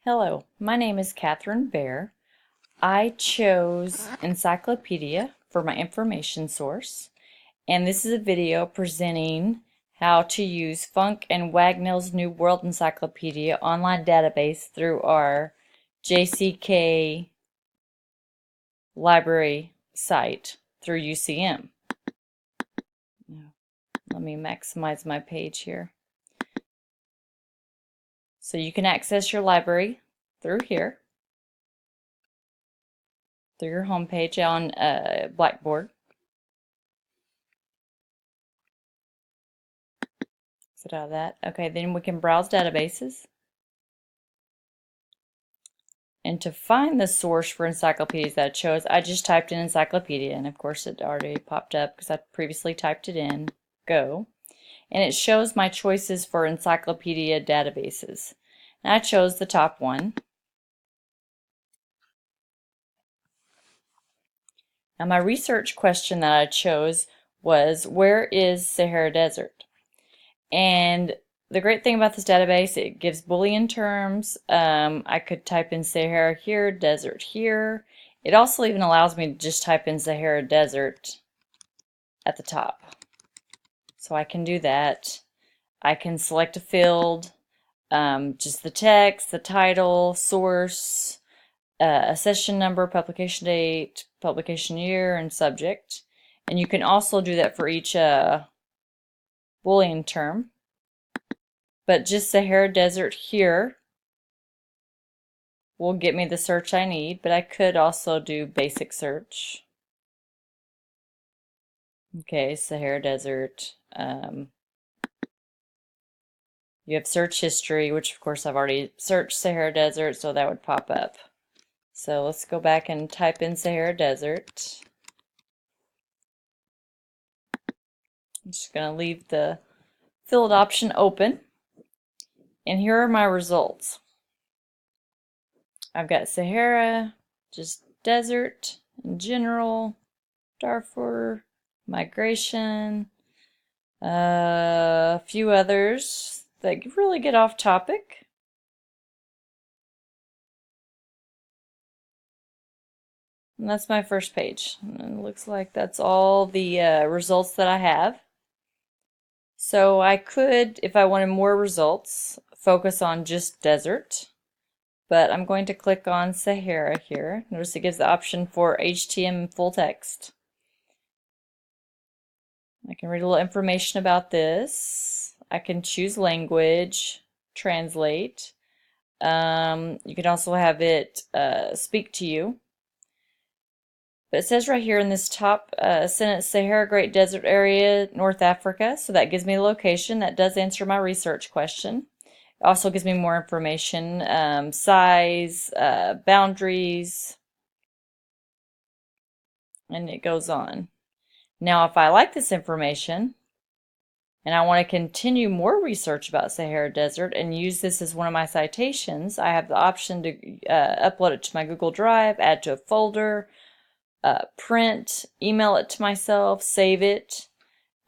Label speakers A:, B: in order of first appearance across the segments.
A: Hello, my name is Catherine Bear. I chose Encyclopedia for my information source, and this is a video presenting how to use Funk and Wagnall's New World Encyclopedia online database through our JCK library site through UCM. Let me maximize my page here. So you can access your library through here, through your home page on Blackboard. Exit out of that. Okay, then we can browse databases. And to find the source for encyclopedias that I chose, I just typed in encyclopedia, and of course it already popped up because I previously typed it in. Go. And it shows my choices for encyclopedia databases. And I chose the top one. Now my research question that I chose was, where is Sahara Desert? And the great thing about this database, it gives Boolean terms. I could type in Sahara here, desert here. It also even allows me to just type in Sahara Desert at the top. So I can do that. I can select a field, just the text, the title, source, a session number, publication date, publication year, and subject. And you can also do that for each Boolean term. But just Sahara Desert here will get me the search I need, but I could also do basic search. Okay, Sahara Desert. You have search history, which of course I've already searched Sahara Desert, so that would pop up. So let's go back and type in Sahara Desert. I'm just going to leave the field option open. And here are my results. I've got Sahara, just desert in general, Darfur, migration, a few others that really get off topic. And that's my first page. And it looks like that's all the results that I have. So I could, if I wanted more results, focus on just desert. But I'm going to click on Sahara here. Notice it gives the option for HTML full text. I can read a little information about this. I can choose language, translate. You can also have it speak to you. But it says right here in this top sentence, Sahara Great Desert Area, North Africa. So that gives me the location. That does answer my research question. It also gives me more information, size, boundaries, and it goes on. Now, if I like this information and I want to continue more research about Sahara Desert and use this as one of my citations, I have the option to upload it to my Google Drive, add to a folder, print, email it to myself, save it.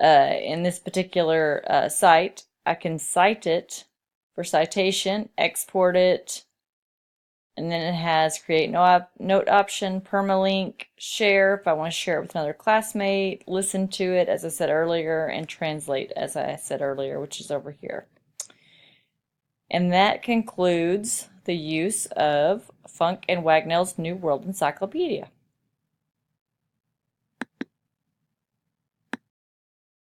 A: In this particular site, I can cite it for citation, export it, and then it has create note option, permalink, share if I want to share it with another classmate, listen to it as I said earlier, and translate as I said earlier, which is over here. And that concludes the use of Funk and Wagnall's New World Encyclopedia.